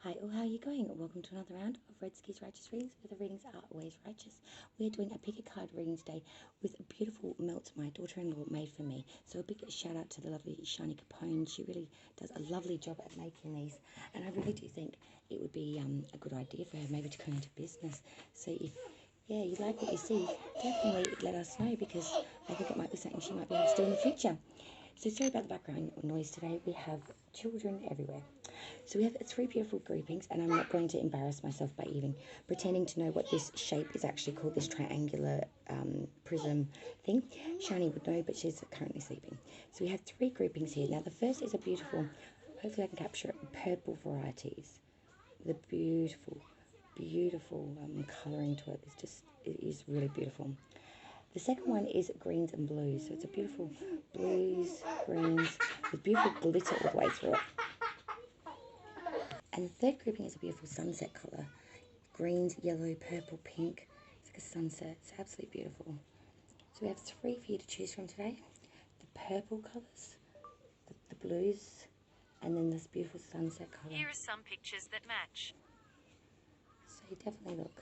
Hi all, how are you going? Welcome to another round of Redski's Righteous Readings, where the readings are always righteous. We're doing a pick a card reading today with a beautiful melt my daughter-in-law made for me. So a big shout out to the lovely Shani Capone. She really does a lovely job at making these, and I really do think it would be a good idea for her maybe to go into business. So if you like what you see, definitely let us know, because I think it might be something she might be able to do in the future. So sorry about the background noise today. We have children everywhere. So we have three beautiful groupings, and I'm not going to embarrass myself by even pretending to know what this shape is actually called, this triangular prism thing. Shani would know, but she's currently sleeping. So we have three groupings here. Now the first is a beautiful, hopefully I can capture it, purple varieties. The beautiful, beautiful colouring to it is really beautiful. The second one is greens and blues. So it's a beautiful blues, greens, with beautiful glitter all the way through it. And the third grouping is a beautiful sunset colour. Greens, yellow, purple, pink. It's like a sunset. It's absolutely beautiful. So we have three for you to choose from today. The purple colours, the blues, and then this beautiful sunset colour. Here are some pictures that match. So you definitely look.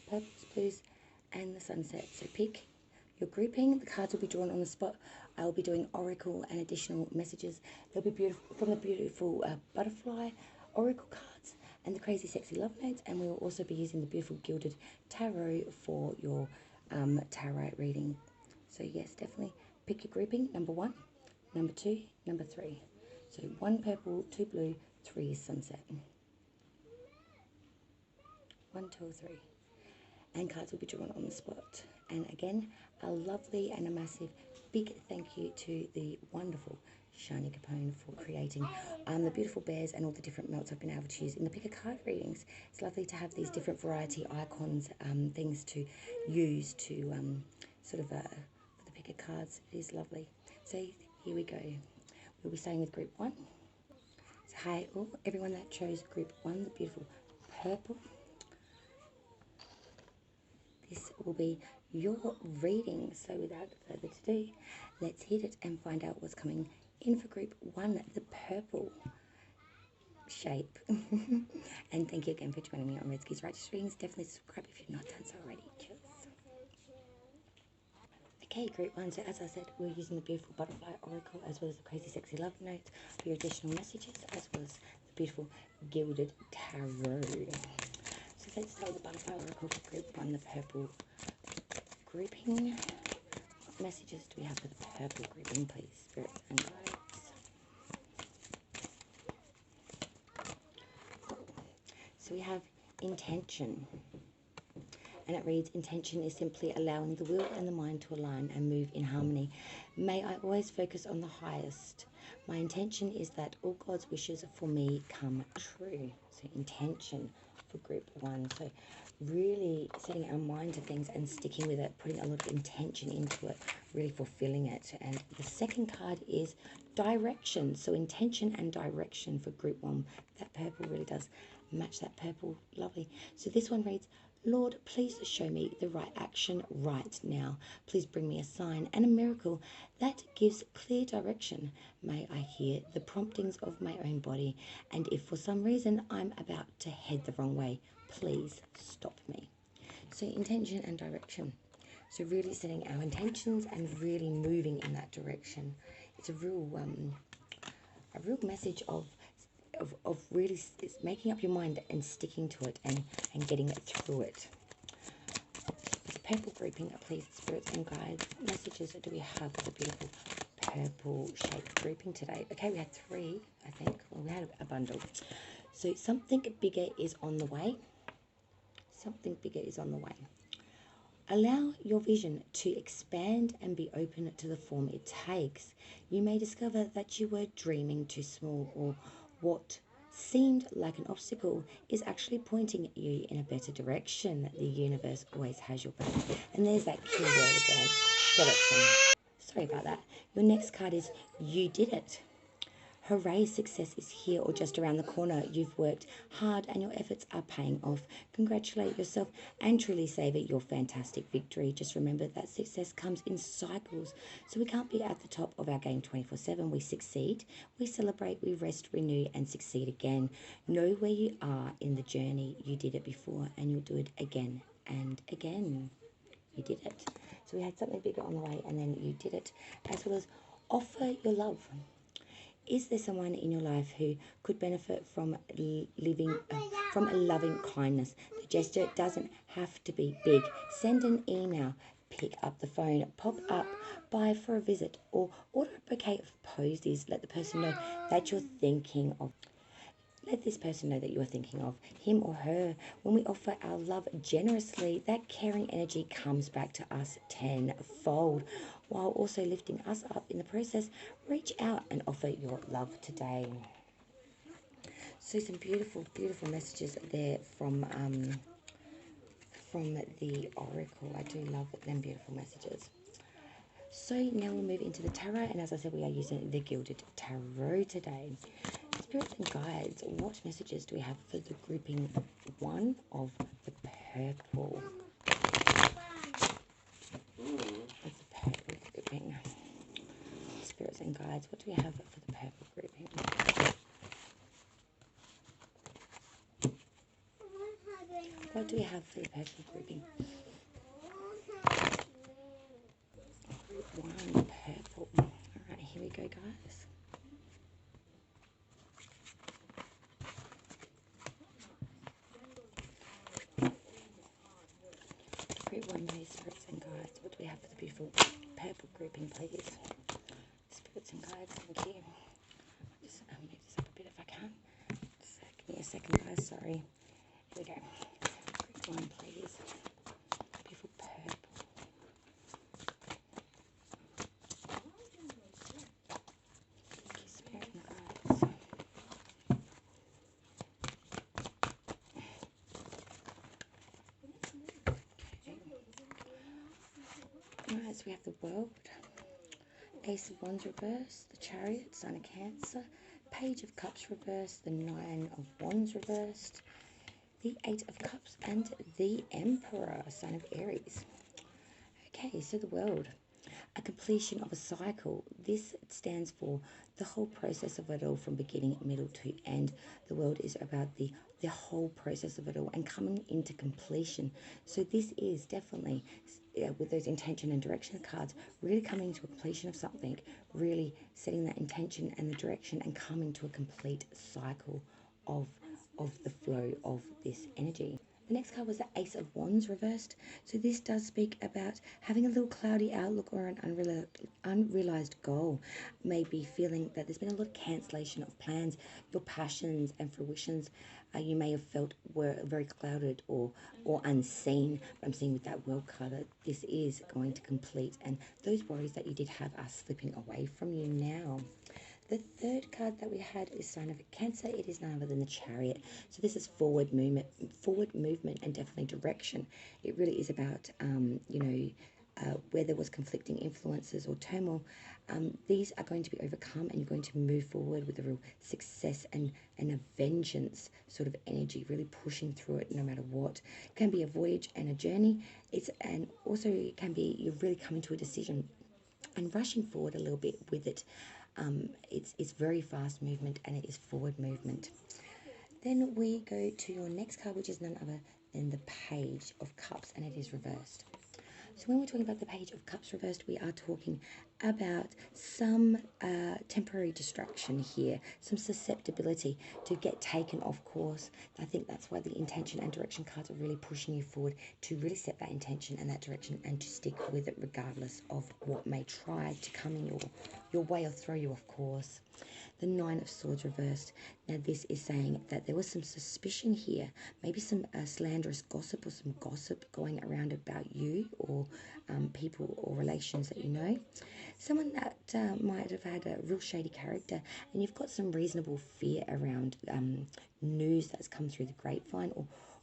Purples, blues, and the sunset. So pick your grouping. The cards will be drawn on the spot. I'll be doing oracle and additional messages. They'll be beautiful from the beautiful butterfly oracle cards and the crazy sexy love notes, and we will also be using the beautiful gilded tarot for your tarot reading. So yes, definitely pick your grouping. Number 1, number 2, number 3. So 1 purple, 2 blue, 3 sunset. 1, 2, 3. And cards will be drawn on the spot. And again, a lovely and a massive big thank you to the wonderful Shani Capone for creating the beautiful bears and all the different melts I've been able to use in the pick a card readings. It's lovely to have these different variety icons, things to use to for the pick a cards. It is lovely. So here we go. We'll be starting with group 1. So hi all, everyone that chose group 1, the beautiful purple. This will be your reading. So without further ado, let's hit it and find out what's coming in for group 1, the purple shape. And thank you again for joining me on Redski's Righteous Readings. Definitely subscribe if you've not done so already. Cheers. Okay, group 1. So as I said, we're using the beautiful butterfly oracle as well as the crazy sexy love notes for your additional messages, as well as the beautiful gilded tarot. So let's start with the butterfly oracle for group 1, the purple grouping. What messages do we have for the purple grouping, please, spirits and guides? So we have intention. And it reads, intention is simply allowing the will and the mind to align and move in harmony. May I always focus on the highest. My intention is that all God's wishes for me come true. So intention for group 1. So really setting our mind to things and sticking with it, putting a lot of intention into it, really fulfilling it. And the second card is direction. So intention and direction for group 1. That purple really does match that purple. Lovely. So this one reads, Lord, please show me the right action right now. Please bring me a sign and a miracle that gives clear direction. May I hear the promptings of my own body, and if for some reason I'm about to head the wrong way, please stop me. So intention and direction. So really setting our intentions and really moving in that direction. It's a real message of really making up your mind and sticking to it and getting it through it. The purple grouping, please, spirits and guides. What messages do we have for the beautiful purple shaped grouping today? Okay, we had 3, I think. Well, we had a bundle. So something bigger is on the way. Something bigger is on the way. Allow your vision to expand and be open to the form it takes. You may discover that you were dreaming too small, or what seemed like an obstacle is actually pointing you in a better direction. The universe always has your back. And there's that key word again. Got it. Sorry about that. Your next card is You Did It. Hooray, success is here or just around the corner. You've worked hard and your efforts are paying off. Congratulate yourself and truly savor your fantastic victory. Just remember that success comes in cycles. So we can't be at the top of our game 24/7. We succeed, we celebrate, we rest, renew, and succeed again. Know where you are in the journey. You did it before and you'll do it again and again. You did it. So we had something bigger on the way and then you did it. As well as offer your love. Is there someone in your life who could benefit from from a loving kindness? The gesture doesn't have to be big. Send an email, pick up the phone, pop up by for a visit, or order a bouquet of posies. Let the person know that you're thinking of. Let this person know that you are thinking of him or her. When we offer our love generously, that caring energy comes back to us tenfold, while also lifting us up in the process. Reach out and offer your love today. So some beautiful, beautiful messages there from the Oracle. I do love them beautiful messages. So now we'll move into the tarot, and as I said, we are using the Gilded Tarot today. Spirits and guides, what messages do we have for the grouping 1 of the purple? That's the purple grouping. Spirits and guides, what do we have for the purple grouping? What do we have for the purple grouping? Group 1, purple. Alright, here we go, guys. Group 1, please, spirits and guides. What do we have for the beautiful purple grouping, please? Spirits and guides, thank you. Just move this up a bit if I can. Just give me a second, guys, sorry. Here we go. Group 1, please. Beautiful purple. Spirit and guides. Alright, so we have the World, Ace of Wands reversed, the Chariot, Sign of Cancer, Page of Cups reversed, the Nine of Wands reversed, the Eight of Cups, and the Emperor, Sign of Aries. Okay, so the World, a completion of a cycle. This stands for the whole process of it all from beginning, middle to end. The World is about the whole process of it all and coming into completion. So this is definitely, with those intention and direction cards, really coming to a completion of something, really setting that intention and the direction and coming to a complete cycle of the flow of this energy. The next card was the Ace of Wands reversed. So this does speak about having a little cloudy outlook or an unrealized goal. Maybe feeling that there's been a lot of cancellation of plans, your passions and fruitions you may have felt were very clouded or unseen. But I'm seeing with that World card that this is going to complete, and those worries that you did have are slipping away from you now. The third card that we had is Sign of Cancer. It is none other than the Chariot. So this is forward movement, and definitely direction. It really is about, where there was conflicting influences or turmoil. These are going to be overcome, and you're going to move forward with a real success and a vengeance sort of energy, really pushing through it no matter what. It can be a voyage and a journey. And also it can be you're really coming to a decision and rushing forward a little bit with it. It's very fast movement and it is forward movement. Then we go to your next card, which is none other than the Page of Cups, and it is reversed. So when we're talking about the Page of Cups reversed, we are talking about some temporary distraction here, some susceptibility to get taken off course. I think that's why the intention and direction cards are really pushing you forward to really set that intention and that direction and to stick with it regardless of what may try to come in your way or throw you off course. The Nine of Swords reversed. Now this is saying that there was some suspicion here, maybe some slanderous gossip or some gossip going around about you or people or relations that you know. Someone that might have had a real shady character, and you've got some reasonable fear around news that's come through the grapevine,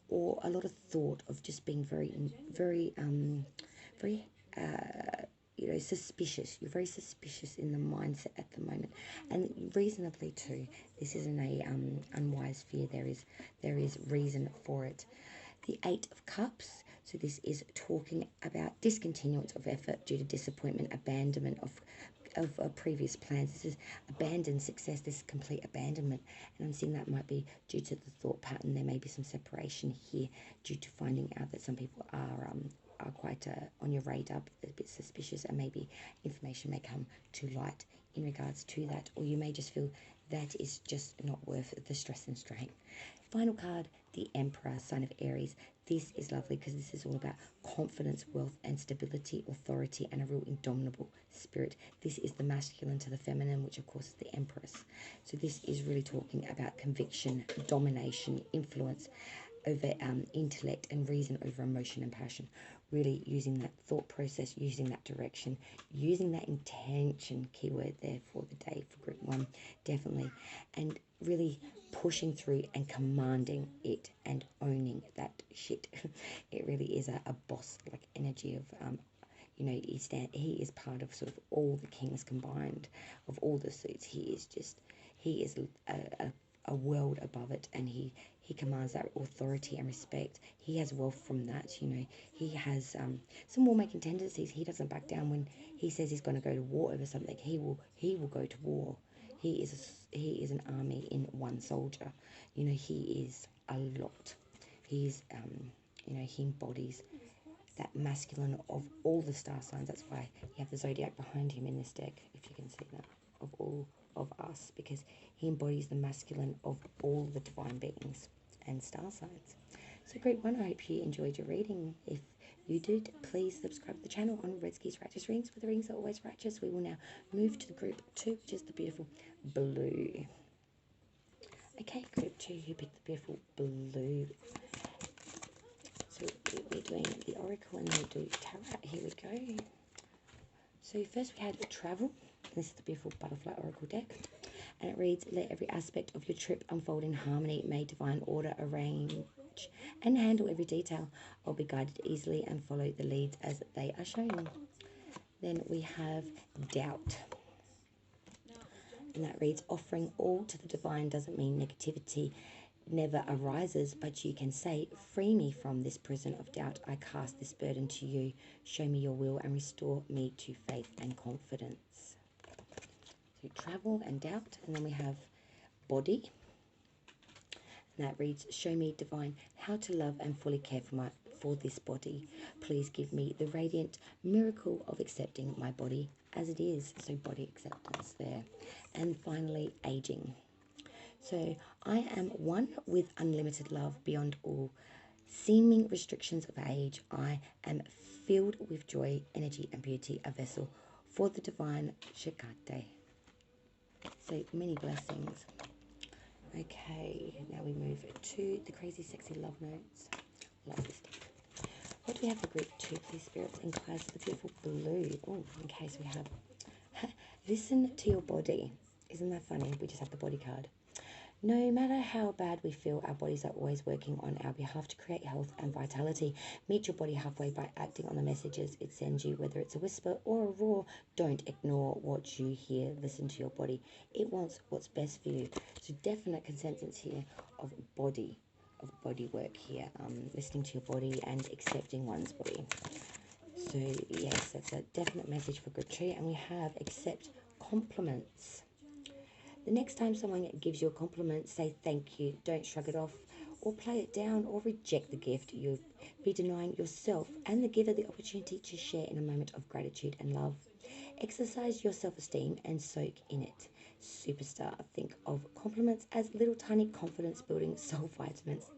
or a lot of thought of just being very suspicious. You're very suspicious in the mindset at the moment, and reasonably too. This isn't a unwise fear. There is reason for it. The Eight of Cups. So this is talking about discontinuance of effort due to disappointment, abandonment of previous plans. This is abandoned success. This is complete abandonment, and I'm seeing that might be due to the thought pattern. There may be some separation here due to finding out that some people are quite on your radar, a bit suspicious, and maybe information may come to light in regards to that, or you may just feel that is just not worth the stress and strain. Final card, the Emperor, sign of Aries. This is lovely because this is all about confidence, wealth, and stability, authority, and a real indomitable spirit. This is the masculine to the feminine, which of course is the Empress. So this is really talking about conviction, domination, influence over intellect, and reason over emotion and passion. Really using that thought process, using that direction, using that intention, keyword there for the day for group 1, definitely. And really pushing through and commanding it and owning that shit. It really is a boss-like energy of, he is part of sort of all the kings combined, of all the suits. He is a world above it, and he commands that authority and respect. He has wealth from that, He has some war-making tendencies. He doesn't back down when he says he's going to go to war over something. He will go to war. He is an army in one soldier. He is a lot. He's he embodies that masculine of all the star signs. That's why you have the zodiac behind him in this deck, if you can see that, of all of us, because he embodies the masculine of all the divine beings and star signs. So group 1, I hope you enjoyed your reading. If you did, please subscribe to the channel on Redski's Righteous Readings, where the readings are always righteous. We will now move to the group 2, which is the beautiful blue. Okay, group 2, who picked the beautiful blue? So we're doing the oracle and then we do tarot. Here we go. So first we had travel. This is the beautiful butterfly oracle deck. And it reads, let every aspect of your trip unfold in harmony. May divine order arrange and handle every detail. I'll be guided easily and follow the leads as they are shown. Then we have doubt. And that reads, offering all to the divine doesn't mean negativity never arises, but you can say, free me from this prison of doubt. I cast this burden to you. Show me your will and restore me to faith and confidence. So travel and doubt. And then we have body. And that reads, show me, divine, how to love and fully care for this body. Please give me the radiant miracle of accepting my body as it is. So body acceptance there. And finally, aging. So I am one with unlimited love beyond all seeming restrictions of age. I am filled with joy, energy, and beauty, a vessel for the divine Shakate. So many blessings. Okay, now we move to the crazy, sexy love notes. Love this deck. What do we have for group 2, please, spirits and clouds? The beautiful blue. Oh, okay, so we have listen to your body. Isn't that funny? We just have the body card. No matter how bad we feel, our bodies are always working on our behalf to create health and vitality. Meet your body halfway by acting on the messages it sends you, whether it's a whisper or a roar. Don't ignore what you hear. Listen to your body. It wants what's best for you. So definite consensus here of body work here. Listening to your body and accepting one's body. So yes, that's a definite message for group 2. And we have accept compliments. The next time someone gives you a compliment, say thank you. Don't shrug it off or play it down or reject the gift. You'll be denying yourself and the giver the opportunity to share in a moment of gratitude and love. Exercise your self-esteem and soak in it. Superstar, think of compliments as little tiny confidence-building soul vitamins.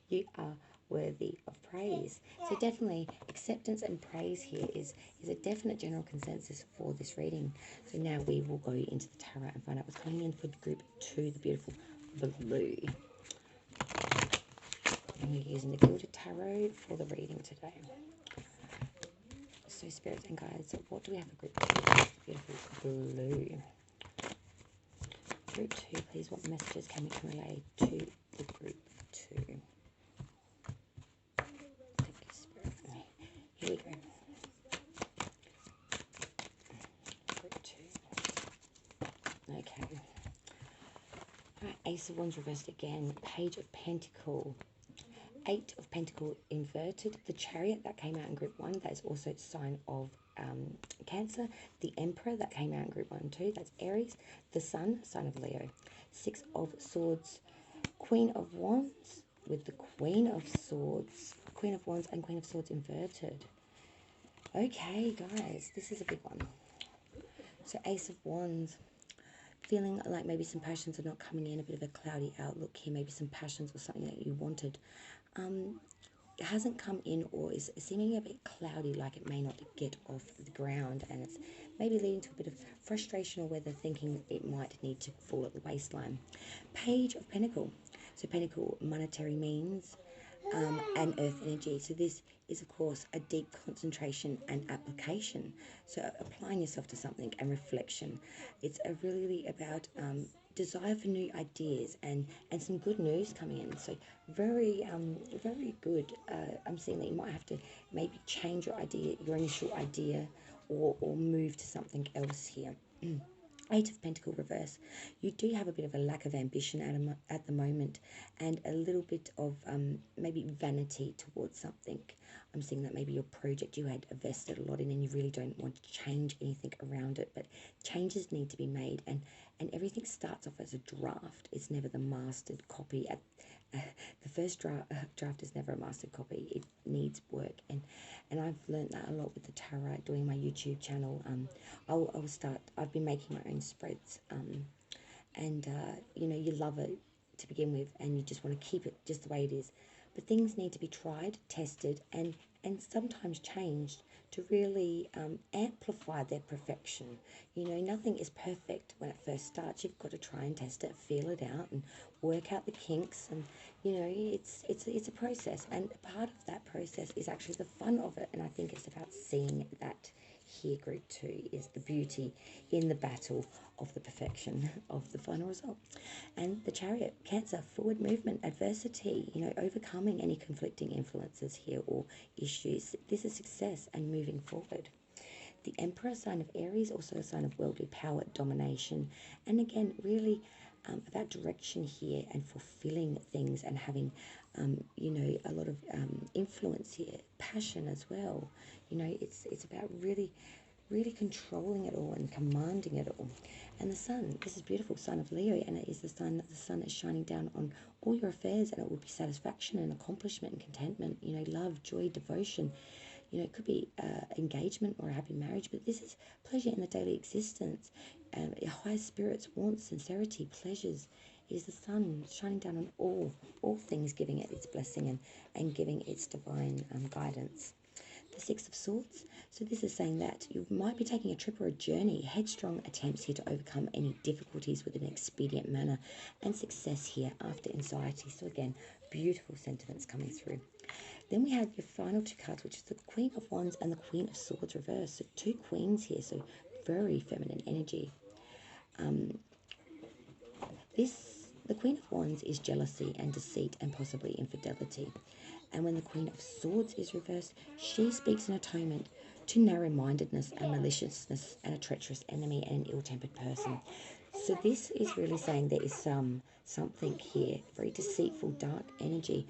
You are worthy of praise. So definitely acceptance and praise here is a definite general consensus for this reading. So now we will go into the tarot and find out what's coming in for group 2, the beautiful blue. And we're using the Gilded Tarot for the reading today. So spirits and guides, what do we have for group 2? Beautiful blue. Group 2, please, what messages can we relay to the group 2? Here we go. Ace of Wands reversed again. Page of Pentacle. Eight of Pentacle inverted. The Chariot that came out in group 1, that is also a sign of Cancer. The Emperor that came out in group 1 too, that's Aries. The Sun, sign of Leo. Six of Swords. Queen of Wands with the Queen of Swords. Queen of Wands and Queen of Swords inverted. Okay, guys, this is a big one. So Ace of Wands. Feeling like maybe some passions are not coming in, a bit of a cloudy outlook here, maybe some passions or something that you wanted it hasn't come in, or is seeming a bit cloudy, like it may not get off the ground, and it's maybe leading to a bit of frustration, or whether thinking it might need to fall at the waistline. Page of Pentacle. So Pentacle, monetary means, and earth energy. So this is, of course, a deep concentration and application. So applying yourself to something and reflection. It's really about desire for new ideas and some good news coming in. So very good. I'm seeing that you might have to maybe change your idea, your initial idea, or move to something else here. Eight of Pentacle reverse. You do have a bit of a lack of ambition at the moment, and a little bit of maybe vanity towards something. I'm seeing that maybe your project you had invested a lot in, and you really don't want to change anything around it, but changes need to be made, and everything starts off as a draft. It's never the mastered copy. The first draft is never a mastered copy. It needs work, and I've learned that a lot with the tarot, doing my YouTube channel. I've been making my own spreads, and you know, you love it to begin with, and you just want to keep it just the way it is. But things need to be tried, tested, and sometimes changed to really amplify their perfection. You know, nothing is perfect when it first starts. You've got to try and test it, feel it out, and work out the kinks. And you know, it's a process, and part of that process is actually the fun of it. And I think it's about seeing that here. Group 2 is the beauty in the battle of the perfection of the final result. And the Chariot, Cancer, forward movement, adversity, you know, overcoming any conflicting influences here or issues. This is success and moving forward. The Emperor, sign of Aries, also a sign of worldly power, domination, and again, really about direction here and fulfilling things and having, you know, a lot of influence here, passion as well. You know, it's about really controlling it all and commanding it all. And the Sun, this is beautiful, sign of Leo, and it is the sign that the sun is shining down on all your affairs, and it will be satisfaction and accomplishment and contentment, you know, love, joy, devotion. You know, it could be engagement or a happy marriage, but this is pleasure in the daily existence, high spirits, warmth, sincerity, pleasures. It is the sun shining down on all things, giving it its blessing and giving its divine guidance. The Six of Swords. So this is saying that you might be taking a trip or a journey, headstrong attempts here to overcome any difficulties with an expedient manner, and success here after anxiety. So again, beautiful sentiments coming through. Then we have your final two cards, which is the Queen of Wands and the Queen of Swords reversed. So two queens here, so very feminine energy. The Queen of Wands is jealousy and deceit and possibly infidelity. And when the Queen of Swords is reversed, she speaks in atonement to narrow-mindedness and maliciousness and a treacherous enemy and an ill-tempered person. So this is really saying there is something here, very deceitful, dark energy.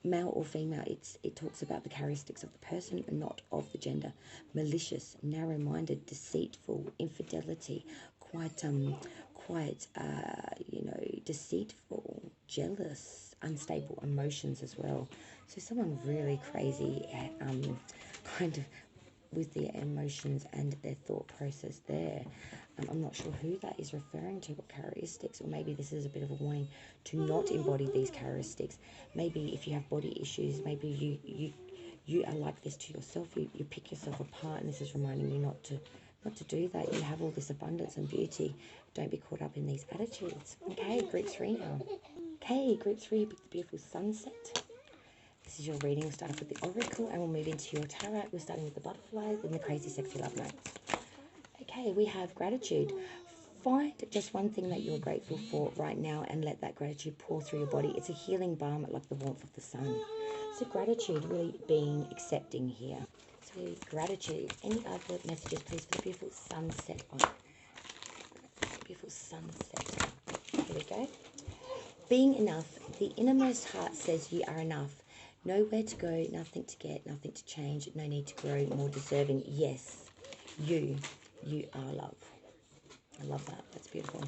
Male or female, it talks about the characteristics of the person and not of the gender. Malicious, narrow-minded, deceitful, infidelity, quite you know, deceitful, jealous, unstable emotions as well. So someone really crazy, kind of with their emotions and their thought process there. I'm not sure who that is referring to, what characteristics, or maybe this is a bit of a warning to not embody these characteristics. Maybe if you have body issues, maybe you are like this to yourself. You pick yourself apart, and this is reminding you not to do that. You have all this abundance and beauty. Don't be caught up in these attitudes. Okay, group 3 now. Okay, group 3, the beautiful sunset. This is your reading. We'll start off with the oracle, and we'll move into your tarot. We're starting with the butterfly, then the crazy sexy love notes. Okay, we have gratitude. Find just one thing that you're grateful for right now and let that gratitude pour through your body. It's a healing balm like the warmth of the sun. So gratitude, really being accepting here. So gratitude. Any other messages, please, for the beautiful sunset on beautiful sunset. Here we go. Being enough, the innermost heart says you are enough. Nowhere to go, nothing to get, nothing to change, no need to grow, more deserving. Yes, you are love. I love that. That's beautiful.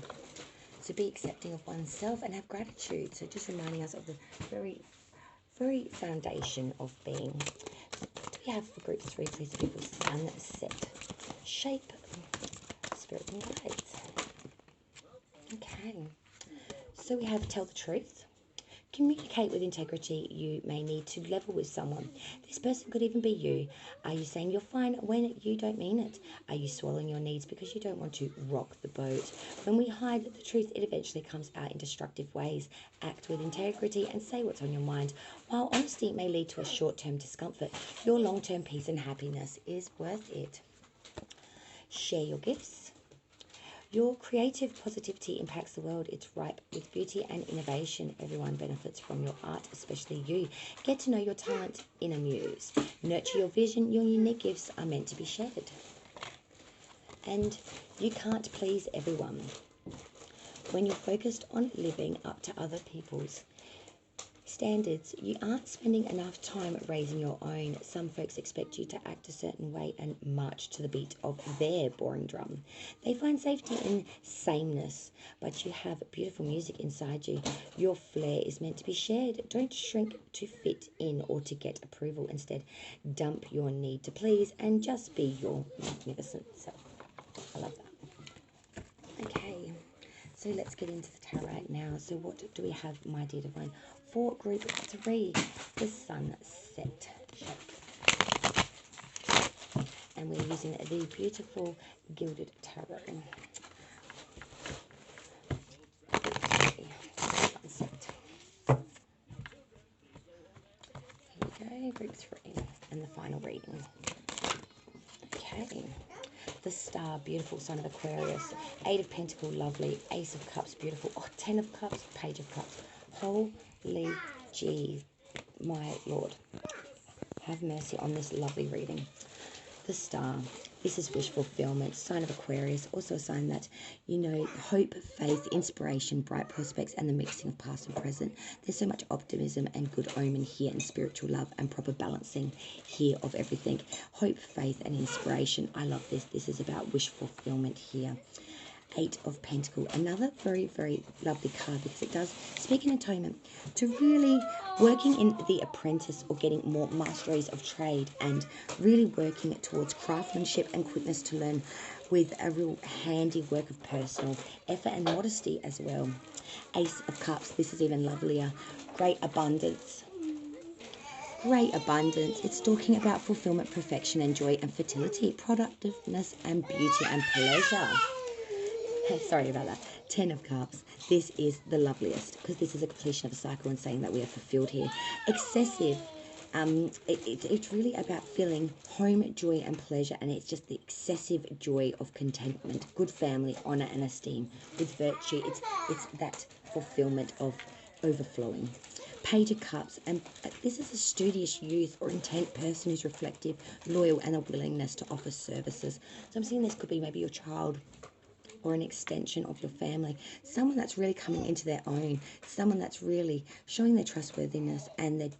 So be accepting of oneself and have gratitude. So just reminding us of the very, very foundation of being. What do we have for group 3, please, people? Sunset. Shape, spirit and guides. Okay. So we have tell the truth. Communicate with integrity. You may need to level with someone. This person could even be you. Are you saying you're fine when you don't mean it? Are you swallowing your needs because you don't want to rock the boat? When we hide the truth, it eventually comes out in destructive ways. Act with integrity and say what's on your mind. While honesty may lead to a short-term discomfort, your long-term peace and happiness is worth it. Share your gifts. Your creative positivity impacts the world. It's ripe with beauty and innovation. Everyone benefits from your art, especially you. Get to know your talent, inner muse. Nurture your vision. Your unique gifts are meant to be shared. And you can't please everyone. When you're focused on living up to other people's standards, you aren't spending enough time raising your own. Some folks expect you to act a certain way and march to the beat of their boring drum. They find safety in sameness, but you have beautiful music inside you. Your flair is meant to be shared. Don't shrink to fit in or to get approval. Instead, dump your need to please and just be your magnificent self. I love that. Okay, so let's get into the tarot now. So what do we have, my dear divine? For group 3, the sunset shape. And we're using the beautiful gilded tarot. Okay, sunset. Here we go, group 3, and the final reading. Okay. The star, beautiful, sign of Aquarius. 8 of Pentacles, lovely. Ace of Cups, beautiful. Oh, 10 of Cups, Page of Cups. Holy gee, my Lord. Have mercy on this lovely reading. The star. This is wish fulfillment. Sign of Aquarius. Also a sign that, you know, hope, faith, inspiration, bright prospects, and the mixing of past and present. There's so much optimism and good omen here, and spiritual love and proper balancing here of everything. Hope, faith, and inspiration. I love this. This is about wish fulfillment here. 8 of Pentacles, another very, very lovely card because it does speak in atonement to really working in the apprentice or getting more masteries of trade and really working towards craftsmanship and quickness to learn with a real handy work of personal effort and modesty as well. Ace of Cups, this is even lovelier. Great abundance. Great abundance. It's talking about fulfillment, perfection, and joy and fertility, productiveness, and beauty and pleasure. Sorry about that. 10 of Cups. This is the loveliest because this is a completion of a cycle and saying that we are fulfilled here. Excessive. It's really about feeling home, joy, and pleasure, and it's just the excessive joy of contentment, good family, honor, and esteem with virtue. It's that fulfillment of overflowing. Page of Cups, and this is a studious youth or intent person who's reflective, loyal, and a willingness to offer services. So I'm seeing this could be maybe your child or an extension of your family, someone that's really coming into their own, someone that's really showing their trustworthiness and their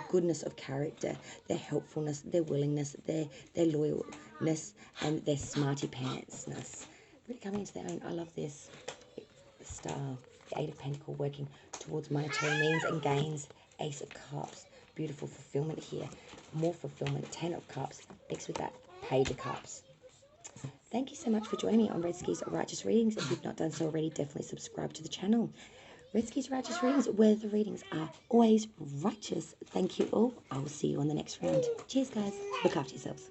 goodness of character, their helpfulness, their willingness, their loyalness, and their smarty pantsness. Really coming into their own. I love this. The star, the 8 of Pentacles, working towards monetary means and gains. Ace of Cups, beautiful fulfillment here. More fulfillment. 10 of Cups, mixed with that Page of Cups. Thank you so much for joining me on Redski's Righteous Readings. If you've not done so already, definitely subscribe to the channel. Redski's Righteous Readings, where the readings are always righteous. Thank you all. I will see you on the next round. Cheers, guys. Look after yourselves.